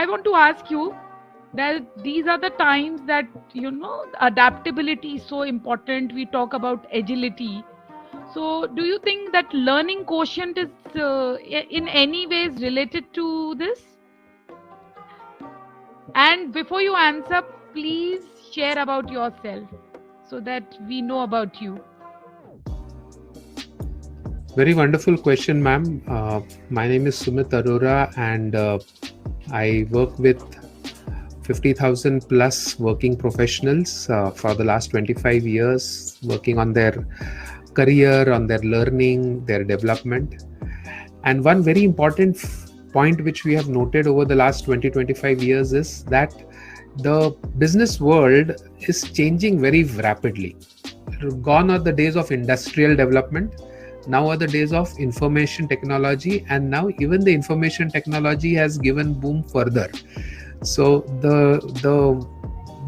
I want to ask you that these are the times that, adaptability is so important. We talk about agility. So do you think that learning quotient is in any ways related to this? And before you answer, please share about yourself so that we know about you. Very wonderful question, ma'am. My name is Sumit Arora, and I work with 50,000 plus working professionals for the last 25 years, working on their career, on their learning, their development. And one very important point which we have noted over the last 20-25 years is that the business world is changing very rapidly. Gone are the days of industrial development. Now are the days of information technology, and now even the information technology has given boom further. So the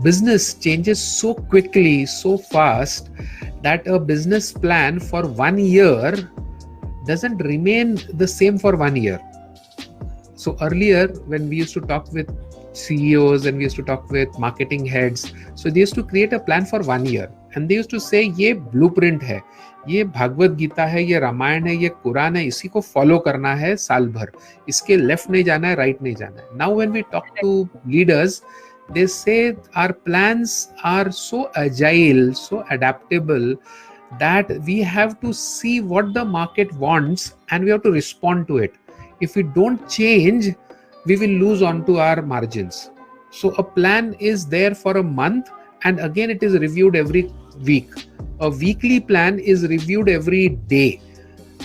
business changes so quickly, so fast, that a business plan for 1 year doesn't remain the same for 1 year. So earlier, when we used to talk with CEOs and we used to talk with marketing heads, so they used to create a plan for 1 year, and they used to say, ये blueprint है, ये भागवत गीता है, ये रामायण है, ये कुरान है, इसी को फॉलो करना है साल भर, इसके लेफ्ट नहीं जाना है, राइट नहीं जाना है. Now when we talk to leaders, they say our plans are so agile, so adaptable, that we have to see what the market wants and we have to respond to it. If we don't change, we will lose onto our margins. So a plan is there for a month, and again it is reviewed every week. A weekly plan is reviewed every day,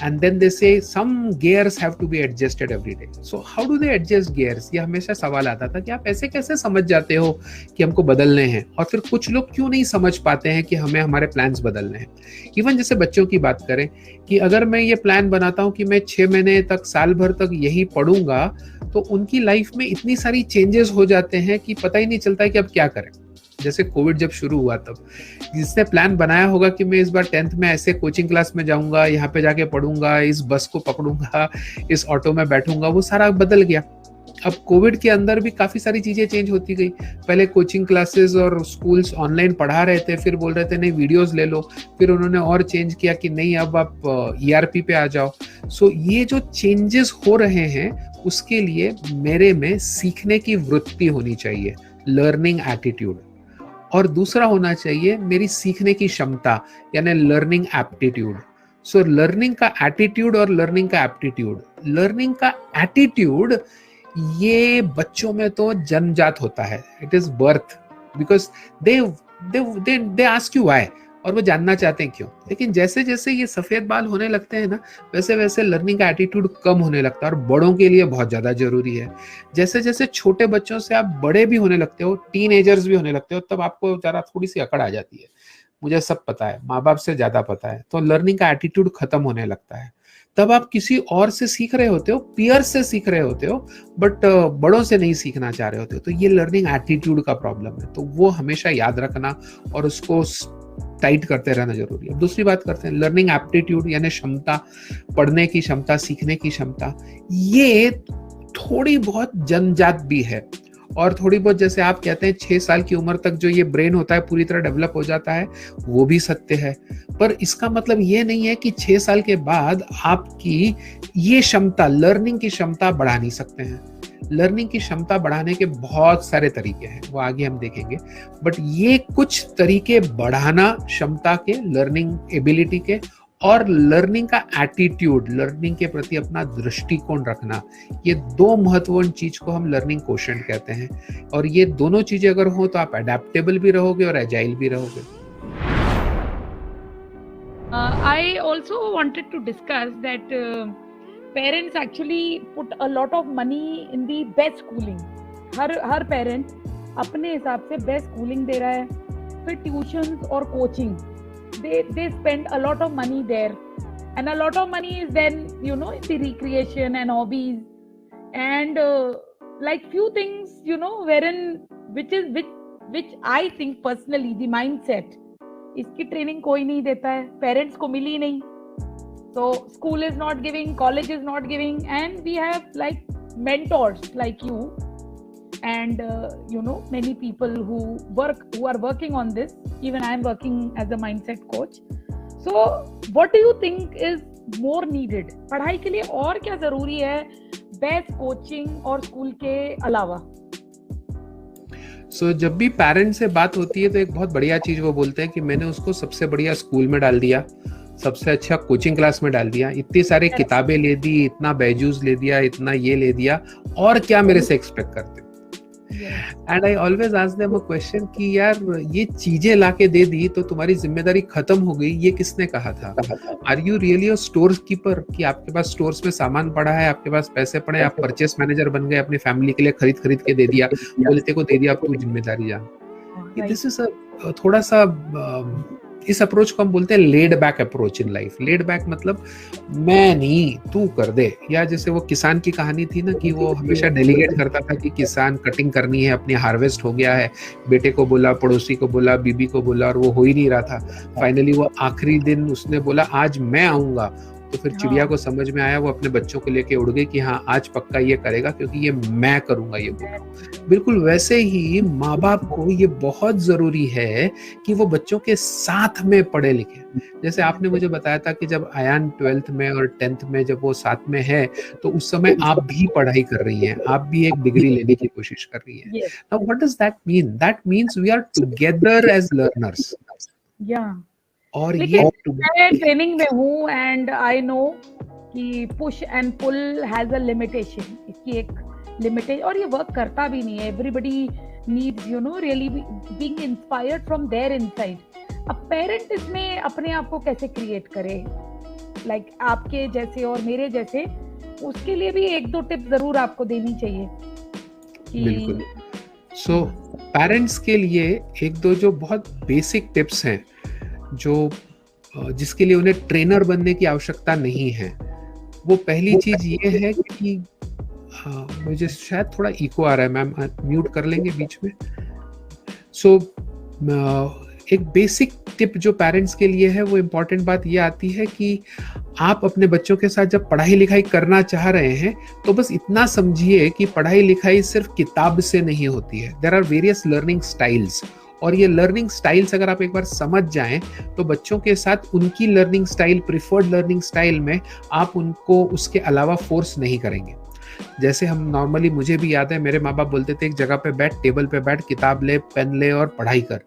and then they say some gears have to be adjusted every day. So how do they adjust gears? ये हमेशा सवाल आता था कि आप ऐसे कैसे समझ जाते हो कि हमको बदलने हैं, और फिर कुछ लोग क्यों नहीं समझ पाते हैं कि हमें हमारे प्लान्स बदलने हैं. इवन जैसे बच्चों की बात करें कि अगर मैं ये प्लान बनाता हूँ कि मैं 6 महीने तक, साल भर तक यही पढ़ूंगा, तो उनकी लाइफ में इतनी सारी चेंजेस हो जाते हैं कि पता ही नहीं चलता है कि अब क्या करें. जैसे कोविड जब शुरू हुआ, तब जिसने प्लान बनाया होगा कि मैं इस बार 10th में ऐसे कोचिंग क्लास में जाऊंगा, यहाँ पे जाके पढ़ूंगा, इस बस को पकड़ूंगा, इस ऑटो में बैठूंगा, वो सारा बदल गया. अब कोविड के अंदर भी काफी सारी चीजें चेंज होती गई. पहले कोचिंग क्लासेस और स्कूल्स ऑनलाइन पढ़ा रहे थे, फिर बोल रहे थे नहीं वीडियोस ले लो, फिर उन्होंने और चेंज किया कि नहीं अब आप ERP पे आ जाओ. सो ये जो चेंजेस हो रहे हैं, उसके लिए मेरे में सीखने की वृत्ति होनी चाहिए, लर्निंग एटीट्यूड, और दूसरा होना चाहिए मेरी सीखने की क्षमता, यानी लर्निंग एप्टीट्यूड. सो लर्निंग का एटीट्यूड और लर्निंग का एप्टीट्यूड. लर्निंग का एटीट्यूड ये बच्चों में तो जन्मजात होता है, it is birth, because they ask you why, और वो जानना चाहते हैं क्यों. लेकिन जैसे जैसे ये सफेद बाल होने लगते हैं ना, वैसे वैसे लर्निंग का एटीट्यूड कम होने लगता है, और बड़ों के लिए बहुत ज्यादा जरूरी है. जैसे जैसे छोटे बच्चों से आप बड़े भी होने लगते हो, टीनेजर्स भी होने लगते हो, तब आपको जरा थोड़ी सी अकड़ आ जाती है, मुझे सब पता है, माँ बाप से ज्यादा पता है, तो लर्निंग का एटीट्यूड खत्म होने लगता है. तब आप किसी और से सीख रहे होते हो, पीयर से सीख रहे होते हो, बट बड़ों से नहीं सीखना चाह रहे होते हो. तो ये लर्निंग एटीट्यूड का प्रॉब्लम है, तो वो हमेशा याद रखना और उसको टाइट करते रहना जरूरी है. दूसरी बात करते हैं लर्निंग एप्टीट्यूड, यानी क्षमता, पढ़ने की क्षमता, सीखने की क्षमता. ये थोड़ी बहुत जन्मजात भी है, और थोड़ी बहुत जैसे आप कहते हैं 6 साल की उम्र तक जो ये ब्रेन होता है पूरी तरह डेवलप हो जाता है, वो भी सत्य है. पर इसका मतलब ये नहीं है कि 6 साल के बाद आपकी ये क्षमता, लर्निंग की क्षमता बढ़ा नहीं सकते हैं. लर्निंग की क्षमता बढ़ाने के बहुत सारे तरीके हैं, वो आगे हम देखेंगे, बट ये कुछ तरीके बढ़ाना क्षमता के, लर्निंग एबिलिटी के, और लर्निंग का एटीट्यूड, लर्निंग के प्रति अपना दृष्टिकोण रखना, ये दो महत्वपूर्ण चीज को हम लर्निंग कोशेंट कहते हैं. और ये दोनों चीजें अगर हो तो आप अडेप्टेबल भी रहोगे और एजाइल भी रहोगे. I also wanted to discuss that parents actually put a lot of money in the best schooling. Her parent अपने हिसाब से best schooling दे रहा है. फिर tuitions और coaching, they spend a lot of money there, and a lot of money is then in the recreation and hobbies, and like few things wherein which I think personally the mindset, इसकी training कोई नहीं देता है, parents को मिली नहीं. So school is not giving, college is not giving, and we have like mentors like you and many people who are working on this. Even I am working as a mindset coach. So what do you think is more needed? पढ़ाई के लिए और क्या जरूरी है best coaching और school के अलावा? जब भी पेरेंट्स से बात होती है तो एक बहुत बढ़िया चीज वो बोलते हैं कि मैंने उसको सबसे बढ़िया स्कूल में डाल दिया, सबसे अच्छा कोचिंग क्लास में डाल दिया, इतनी सारी किताबें ले दी, इतना बैजूस ले दिया, इतना ये ले दिया, और क्या मेरे से एक्सपेक्ट करते? And I always ask them a question कि यार ये चीजें लाके दे दी तो तुम्हारी जिम्मेदारी खत्म हो गई, ये किसने कहा था? Are you really a store keeper कि आपके पास स्टोर्स में सामान पड़ा है, आपके पास पैसे पड़े, आप परचेस मैनेजर बन गए, अपनी फैमिली के लिए खरीद के दे दिया, बोलते को दे दिया, आपको जिम्मेदारी जान। दिस इज थोड़ा सा इस अप्रोच को हम बोलते हैं laid back approach in life. Laid back मतलब मैं नहीं, तू कर दे। या जैसे वो किसान की कहानी थी ना कि वो हमेशा डेलीगेट करता था कि किसान कटिंग करनी है, अपनी हार्वेस्ट हो गया है, बेटे को बोला, पड़ोसी को बोला, बीबी को बोला, और वो हो ही नहीं रहा था। फाइनली वो आखिरी दिन उसने बोला आज मैं आऊंगा, तो फिर चिड़िया को समझ में आया, वो अपने बच्चों को लेके उड़ गई कि हाँ आज पक्का ये करेगा क्योंकि ये मैं करूंगा, ये बोला। बिल्कुल वैसे ही माँ बाप को ये बहुत जरूरी है कि वो बच्चों के साथ में पढ़े लिखे। जैसे आपने मुझे बताया था कि जब आयान 12th में और 10th में जब वो साथ में है तो उस समय आप भी पढ़ाई कर रही हैं, आप भी एक डिग्री लेने की कोशिश कर रही हैं। Now what does that mean? That means we are together as learners. और ये मैं ट्रेनिंग में हूँ एंड आई नो कि push and pull has a limitation, इसकी एक लिमिटेशन, और ये वर्क करता भी नहीं है। Everybody needs really being inspired from there inside. अब पेरेंट इसमें अपने आप को कैसे क्रिएट करे, लाइक आपके जैसे और मेरे जैसे, उसके लिए भी एक दो टिप जरूर आपको देनी चाहिए। बिल्कुल। सो पेरेंट्स के लिए एक दो जो बहुत बेसिक टिप्स हैं जिसके लिए उन्हें ट्रेनर बनने की आवश्यकता नहीं है। वो पहली चीज ये है कि मुझे शायद थोड़ा इको आ रहा है मैम, म्यूट कर लेंगे बीच में। एक बेसिक टिप जो पेरेंट्स के लिए है, वो इम्पोर्टेंट बात ये आती है कि आप अपने बच्चों के साथ जब पढ़ाई लिखाई करना चाह रहे हैं तो बस इतना समझिए कि पढ़ाई लिखाई सिर्फ किताब से नहीं होती है। There are various learning styles, और ये लर्निंग स्टाइल्स अगर आप एक बार समझ जाएं तो बच्चों के साथ उनकी learning style, preferred learning style में आप उनको उसके अलावा फोर्स नहीं करेंगे। जैसे हम नॉर्मली, मुझे भी याद है मेरे माँ बाप बोलते थे एक जगह पे बैठ, टेबल पे बैठ, किताब ले, पेन ले और पढ़ाई कर।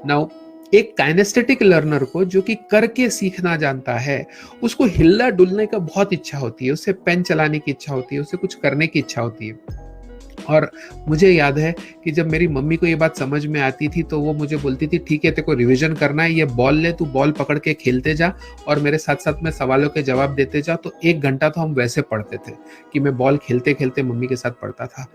नाउ एक काइनेस्थेटिक लर्नर को जो कि करके सीखना जानता है, उसको हिलना डुलने का बहुत इच्छा होती है, उसे पेन चलाने की इच्छा होती है, उसे कुछ करने की इच्छा होती है। और मुझे याद है कि जब मेरी मम्मी को ये बात समझ में आती थी तो वो मुझे बोलती थी ठीक है तेरे को रिवीजन करना है, ये बॉल ले, तू बॉल पकड़ के खेलते जा और मेरे साथ साथ में सवालों के जवाब देते जा। तो 1 घंटा तो हम वैसे पढ़ते थे कि मैं बॉल खेलते खेलते मम्मी के साथ पढ़ता था।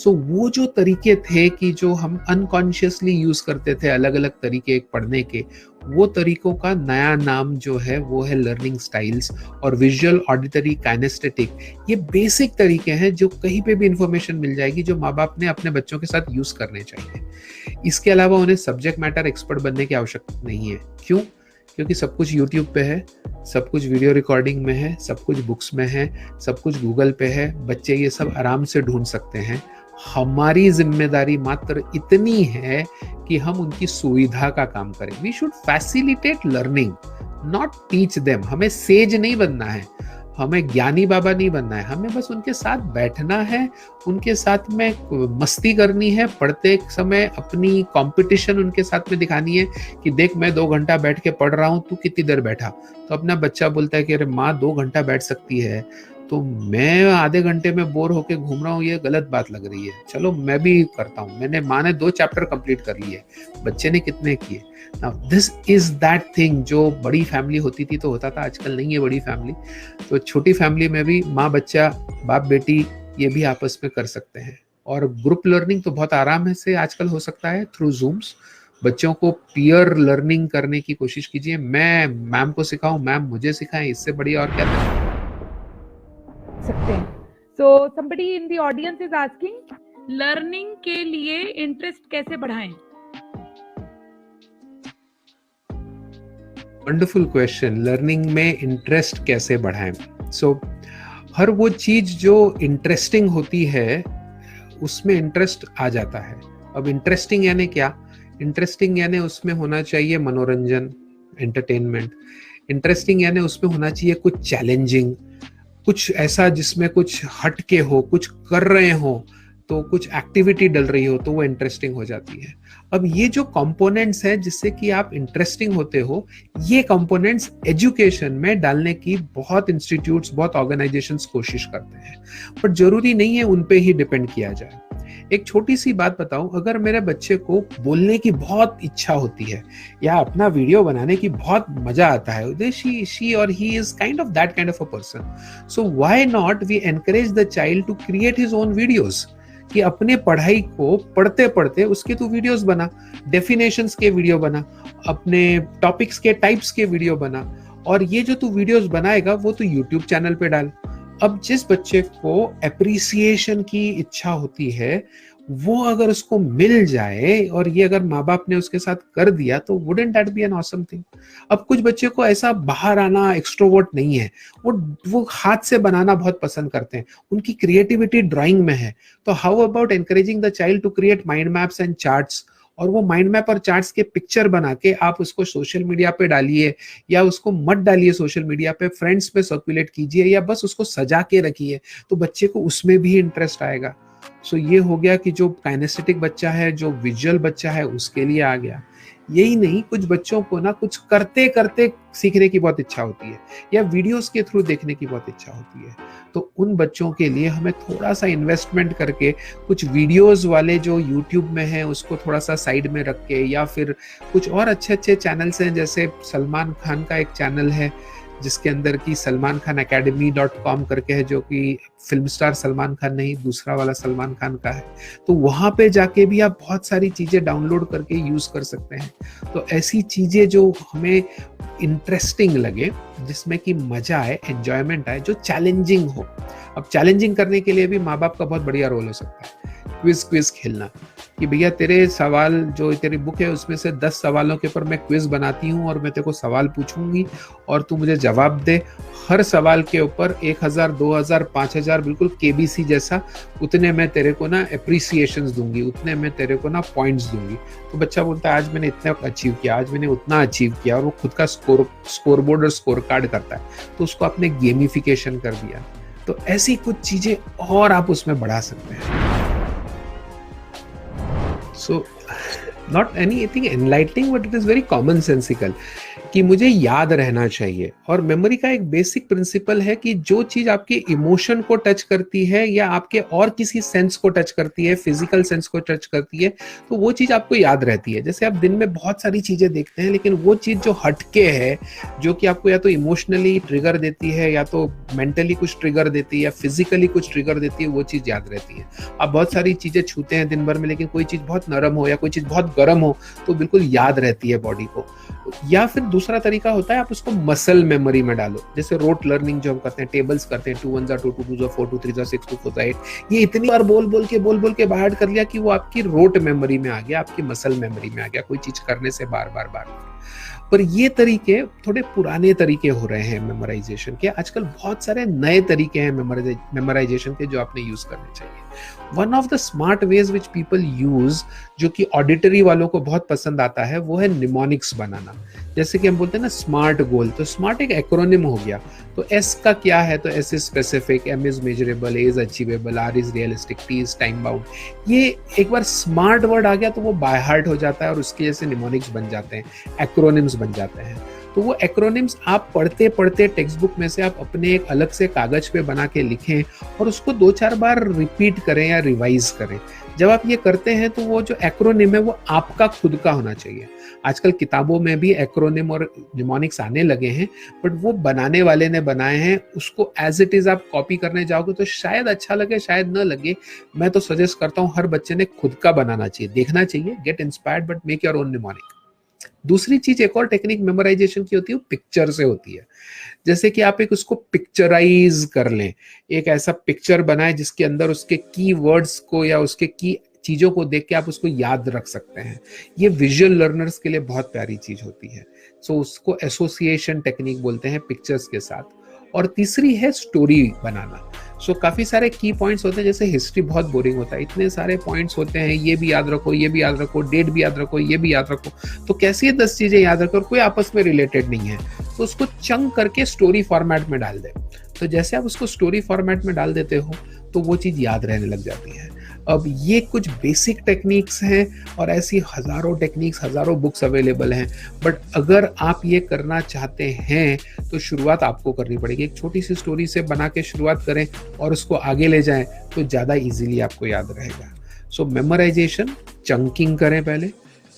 वो जो तरीके थे कि जो हम अनकॉन्शियसली यूज करते थे, अलग अलग तरीके पढ़ने के, वो तरीकों का नया नाम जो है वो है लर्निंग स्टाइल्स और विजुअल, ऑडिटरी, काइनेस्थेटिक। ये बेसिक तरीके हैं जो कहीं पे भी इंफॉर्मेशन मिल जाएगी, जो माँ बाप ने अपने बच्चों के साथ यूज करने चाहिए। इसके अलावा उन्हें सब्जेक्ट मैटर एक्सपर्ट बनने की आवश्यकता नहीं है। क्यों? क्योंकि सब कुछ यूट्यूब पे है, सब कुछ वीडियो रिकॉर्डिंग में है, सब कुछ बुक्स में है, सब कुछ गूगल पे है। बच्चे ये सब आराम से ढूंढ सकते हैं। हमारी जिम्मेदारी मात्र इतनी है कि हम उनकी सुविधा का काम करें। We should facilitate learning, not teach them. हमें सेज नहीं बनना है, हमें ज्ञानी बाबा नहीं बनना है, हमें बस उनके साथ बैठना है, उनके साथ में मस्ती करनी है। पढ़ते समय अपनी कंपटीशन उनके साथ में दिखानी है कि देख मैं 2 घंटा बैठ के पढ़ रहा हूं, तू कितनी देर बैठा। तो अपना बच्चा बोलता है कि अरे माँ 2 घंटा बैठ सकती है तो मैं आधे घंटे में बोर होके घूम रहा हूँ, ये गलत बात लग रही है, चलो मैं भी करता हूँ। माँ ने 2 चैप्टर कंप्लीट कर लिए, बच्चे ने कितने किए। Now, this is that thing जो बड़ी फैमिली होती थी तो होता था, आजकल नहीं है बड़ी फैमिली। तो छोटी फैमिली में भी माँ बच्चा, बाप बेटी, ये भी आपस में कर सकते हैं। और ग्रुप लर्निंग तो बहुत आराम से आजकल हो सकता है थ्रू जूम्स। बच्चों को पीयर लर्निंग करने की कोशिश कीजिए। मैं मैम को सिखाऊं, मैम मुझे सिखाएं, इससे बढ़िया और क्या सकते हैं। So somebody in the audience is asking, learning के लिए इंटरेस्ट कैसे बढ़ाएं? Wonderful question. लर्निंग में इंटरेस्ट कैसे बढ़ाएं? हर वो चीज जो इंटरेस्टिंग होती है उसमें इंटरेस्ट आ जाता है। अब इंटरेस्टिंग यानी क्या? इंटरेस्टिंग यानी उसमें होना चाहिए मनोरंजन, एंटरटेनमेंट। इंटरेस्टिंग यानी उसमें होना चाहिए कुछ चैलेंजिंग, कुछ ऐसा जिसमें कुछ हटके हो, कुछ कर रहे हो, तो कुछ एक्टिविटी डल रही हो, तो वो इंटरेस्टिंग हो जाती है। अब ये जो कंपोनेंट्स है जिससे कि आप इंटरेस्टिंग होते हो, ये कंपोनेंट्स एजुकेशन में डालने की बहुत इंस्टीट्यूट्स, बहुत ऑर्गेनाइजेशंस कोशिश करते हैं, पर जरूरी नहीं है उन पे ही डिपेंड किया जाए। एक छोटी सी बात बताऊं, अगर मेरे बच्चे को बोलने की बहुत इच्छा होती है या अपना वीडियो बनाने की बहुत मजा आता है, शी और he is that kind of a person, so why not we encourage the child to create his own videos, कि अपने पढ़ाई को पढ़ते पढ़ते उसके तू वीडियोस बना, डेफिनेशंस के वीडियो बना, अपने टॉपिक्स के टाइप्स के वीडियो बना, और ये जो तू वीडियोस बनाएगा वो तू यूट्यूब चैनल पे डाल। अब जिस बच्चे को एप्रिसिएशन की इच्छा होती है, वो अगर उसको मिल जाए और ये अगर माँ बाप ने उसके साथ कर दिया, तो wouldn't that be an awesome thing? अब कुछ बच्चे को ऐसा बाहर आना, एक्सट्रोवर्ट नहीं है, वो हाथ से बनाना बहुत पसंद करते हैं, उनकी क्रिएटिविटी ड्राइंग में है, तो how about encouraging the child to create mind maps and charts, और वो माइंड मैप और चार्ट्स के पिक्चर बना के आप उसको सोशल मीडिया पे डालिए, या उसको मत डालिए सोशल मीडिया पे, फ्रेंड्स पे सर्कुलेट कीजिए, या बस उसको सजा के रखिए, तो बच्चे को उसमें भी इंटरेस्ट आएगा। सो ये हो गया कि जो काइनेस्थेटिक बच्चा है, जो विजुअल बच्चा है, उसके लिए आ गया। यही नहीं, कुछ बच्चों को ना कुछ करते करते सीखने की बहुत इच्छा होती है, या वीडियोस के थ्रू देखने की बहुत इच्छा होती है, तो उन बच्चों के लिए हमें थोड़ा सा इन्वेस्टमेंट करके कुछ वीडियोस वाले जो यूट्यूब में है उसको थोड़ा सा साइड में रख के, या फिर कुछ और अच्छे अच्छे चैनल्स हैं, जैसे सलमान खान का एक चैनल है जिसके अंदर की सलमान खान academy.com करके है, जो कि फिल्म स्टार सलमान खान नहीं, दूसरा वाला सलमान खान का है, तो वहां पे जाके भी आप बहुत सारी चीजें डाउनलोड करके यूज कर सकते हैं। तो ऐसी चीजें जो हमें इंटरेस्टिंग लगे, जिसमें कि मजा आए, एंजॉयमेंट आए, जो चैलेंजिंग हो। अब चैलेंजिंग करने के लिए भी माँ बाप का बहुत बढ़िया रोल हो सकता है, क्विज खेलना, कि भैया तेरे सवाल जो तेरी बुक है उसमें से 10 सवालों के ऊपर मैं क्विज बनाती हूँ, और मैं तेरे को सवाल पूछूंगी और तू मुझे जवाब दे, हर सवाल के ऊपर 1000, 2000, 5000, बिल्कुल केबीसी जैसा, उतने मैं तेरे को ना एप्रिसिएशंस दूंगी, उतने मैं तेरे को ना पॉइंट्स दूंगी। तो बच्चा बोलता है आज मैंने इतना अचीव किया, आज मैंने उतना अचीव किया, और वो खुद का स्कोर बोर्ड और स्कोर कार्ड करता है, तो उसको आपने गेमिफिकेशन कर दिया। तो ऐसी कुछ चीजें और आप उसमें बढ़ा सकते हैं। So, not anything enlightening, but it is very commonsensical कि मुझे याद रहना चाहिए। और मेमोरी का एक बेसिक प्रिंसिपल है कि जो चीज आपके इमोशन को टच करती है, या आपके और किसी सेंस को टच करती है, फिजिकल सेंस को टच करती है, तो वो चीज आपको याद रहती है। जैसे आप दिन में बहुत सारी चीजें देखते हैं, लेकिन वो चीज जो हटके है, जो कि आपको या तो इमोशनली ट्रिगर देती है, या तो मेंटली कुछ ट्रिगर देती है, या फिजिकली कुछ ट्रिगर देती है, वो चीज याद रहती है। आप बहुत सारी चीजें छूते हैं दिन भर में, लेकिन कोई चीज बहुत नरम हो या कोई चीज बहुत गर्म हो, तो बिल्कुल याद रहती है बॉडी को। या फिर दूसरा तरीका होता है, आप उसको मसल मेमोरी में डालो, जैसे रोट लर्निंग जो हम करते हैं, टेबल्स करते हैं, 2 1 2 2 2 4 2 3 6 2 4 8, ये इतनी बार बोल बोल के बाहर कर लिया कि वो आपकी रोट मेमोरी में आ गया, आपकी मसल मेमोरी में आ गया, कोई चीज करने से बार बार। पर ये तरीके थोड़े पुराने तरीके हो रहे हैं मेमोराइजेशन के। आजकल बहुत सारे नए तरीके हैं मेमोराइजेशन के, जो आपने यूज करने चाहिए। One of the smart ways which people use, जो कि ऑडिटरी वालों को बहुत पसंद आता है, वो है निमोनिक्स बनाना। जैसे कि हम बोलते हैं ना स्मार्ट गोल, तो स्मार्ट एक एक्रोनिम हो गया। तो एस का क्या है? तो S is specific, M is measurable, A is achievable, R is realistic, T is time bound. ये एक बार स्मार्ट वर्ड आ गया तो वो बाय हार्ट हो जाता है, और उसके जैसे निमोनिक्स बन जाते हैं, एक्रोनिम्स बन जाते हैं। तो वो एक्रोनिम्स आप पढ़ते पढ़ते टेक्स्ट बुक में से आप अपने एक अलग से कागज पे बना के लिखें, और उसको 2-4 बार रिपीट करें या रिवाइज करें। जब आप ये करते हैं, तो वो जो एक्रोनिम है वो आपका खुद का होना चाहिए। आजकल किताबों में भी एक्रोनिम और निमोनिक्स आने लगे हैं, बट वो बनाने वाले ने बनाए हैं, उसको एज इट इज आप कॉपी करने जाओगे तो शायद अच्छा लगे, शायद न लगे। मैं तो सजेस्ट करता हूँ हर बच्चे ने खुद का बनाना चाहिए, देखना चाहिए, get inspired, but make your own mnemonic. दूसरी चीज, एक और टेक्निक मेमोराइजेशन की होती है, वो पिक्चर से होती है। जैसे कि आप एक उसको पिक्चराइज कर लें, एक ऐसा पिक्चर बनाए जिसके अंदर उसके की वर्ड्स को या उसके की चीजों को देख के आप उसको याद रख सकते हैं। ये विजुअल लर्नर्स के लिए बहुत प्यारी चीज होती है। सो उसको एसोसिएशन टेक्निक बोलते हैं पिक्चर्स के साथ। और तीसरी है स्टोरी बनाना। सो काफी सारे की पॉइंट्स होते हैं, जैसे हिस्ट्री बहुत बोरिंग होता है, इतने सारे पॉइंट्स होते हैं, ये भी याद रखो, ये भी याद रखो, डेट भी याद रखो, ये भी याद रखो, तो कैसे ये 10 चीजें याद रखो और कोई आपस में रिलेटेड नहीं है, तो उसको चंक करके स्टोरी फॉर्मेट में डाल दे। तो जैसे आप उसको स्टोरी फॉर्मेट में डाल देते हो तो वो चीज याद रहने लग जाती है। अब ये कुछ बेसिक टेक्निक्स हैं और ऐसी हजारों टेक्निक्स, हजारों बुक्स अवेलेबल हैं, बट अगर आप ये करना चाहते हैं तो शुरुआत आपको करनी पड़ेगी। एक छोटी सी स्टोरी से बना के शुरुआत करें और उसको आगे ले जाएं तो ज़्यादा इजीली आपको याद रहेगा। सो मेमोराइजेशन, चंकिंग करें पहले,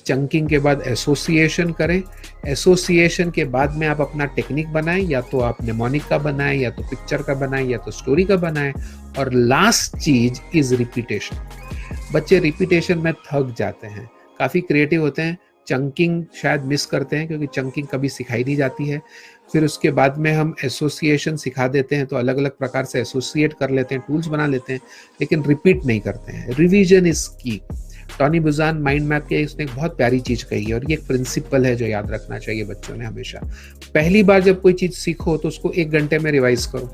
चंकिंग के बाद एसोसिएशन करें, एसोसिएशन के बाद में आप अपना टेक्निक बनाएं, या तो आप निमोनिक का बनाएं, या तो पिक्चर का बनाएं, या तो स्टोरी का बनाएं, और लास्ट चीज इज रिपीटेशन। बच्चे रिपीटेशन में थक जाते हैं, काफी क्रिएटिव होते हैं, चंकिंग शायद मिस करते हैं क्योंकि चंकिंग कभी सिखाई नहीं जाती है। फिर उसके बाद में हम एसोसिएशन सिखा देते हैं, तो अलग अलग प्रकार से एसोसिएट कर लेते हैं, टूल्स बना लेते हैं, लेकिन रिपीट नहीं करते हैं। रिवीजन इज की। टॉनी बुजान माइंड मैप के उसने एक बहुत प्यारी चीज कही है, और ये एक प्रिंसिपल है जो याद रखना चाहिए बच्चों ने हमेशा। पहली बार जब कोई चीज सीखो तो उसको 1 घंटे में रिवाइज करो।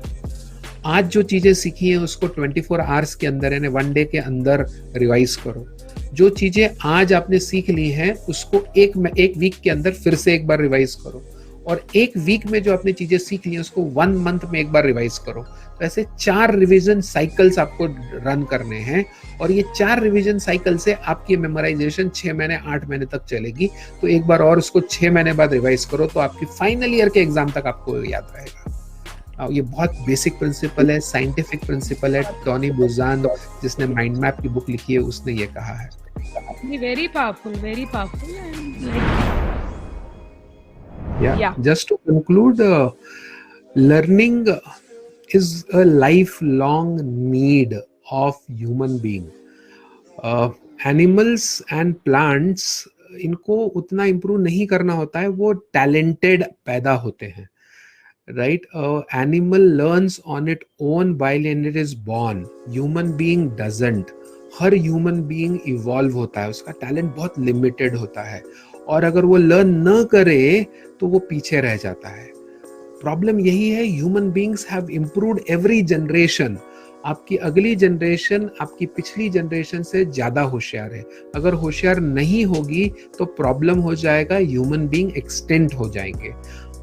आज जो चीजें सीखी हैं उसको 24 आवर्स के अंदर, यानी 1 डे के अंदर रिवाइज करो। जो चीजें आज आपने सीख ली हैं उसको एक वीक के अंदर फिर से एक बार रिवाइज करो, और 1 वीक में जो आपने चीजें सीख ली हैं उसको 1 मंथ में एक बार रिवाइज करो। तो ऐसे 4 रिवीजन साइकिल्स आपको रन करने हैं, और ये 4 रिवीजन साइकिल से आपकी मेमोराइजेशन 6 महीने 8 महीने तक चलेगी। तो एक बार और उसको 6 महीने बाद रिवाइज करो तो आपकी फाइनल ईयर के एग्जाम तक आपको याद रहेगा। ये बहुत बेसिक प्रिंसिपल है, साइंटिफिक प्रिंसिपल है। टॉनी बुजान जिसने माइंड मैप की बुक लिखी है उसने ये कहा है। Very powerful, very powerful. Yeah. Just to conclude, learning is a lifelong need of human being. Animals and plants, इनको उतना इम्प्रूव नहीं करना होता है, वो टैलेंटेड पैदा होते हैं, right? Animal learns on it own while it is born. Human being doesn't. Her human being evolve होता है, उसका टैलेंट बहुत लिमिटेड होता है, और अगर वो लर्न न करे तो वो पीछे रह जाता है। प्रॉब्लम यही है, human beings have improved every generation. आपकी अगली जनरेशन आपकी पिछली जनरेशन से ज्यादा होशियार है। अगर होशियार नहीं होगी तो प्रॉब्लम हो जाएगा, ह्यूमन बीइंग एक्सटेंट हो जाएंगे।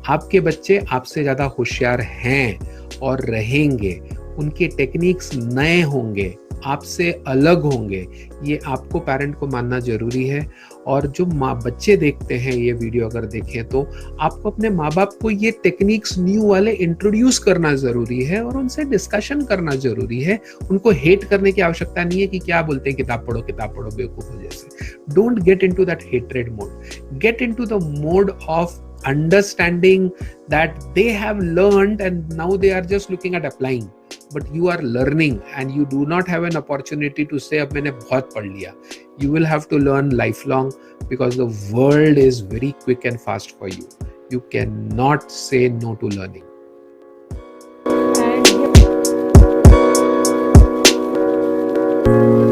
आपके बच्चे आपसे ज्यादा होशियार हैं और रहेंगे, उनके टेक्निक्स नए होंगे, आपसे अलग होंगे, ये आपको पेरेंट को मानना जरूरी है। और जो बच्चे देखते हैं ये वीडियो अगर देखें तो आपको अपने माँ बाप को ये टेक्निक्स न्यू वाले इंट्रोड्यूस करना जरूरी है, और उनसे डिस्कशन करना जरूरी है। उनको हेट करने की आवश्यकता नहीं है कि क्या बोलते हैं किताब पढ़ो बेवकूफों जैसे। Don't get into that hatred mode, get into the mode of understanding that they have learned and now they are just looking at applying, but you are learning and you do not have an opportunity to say ab maine bahut pad liya. You will have to learn lifelong because the world is very quick and fast for you. You cannot say no to learning. And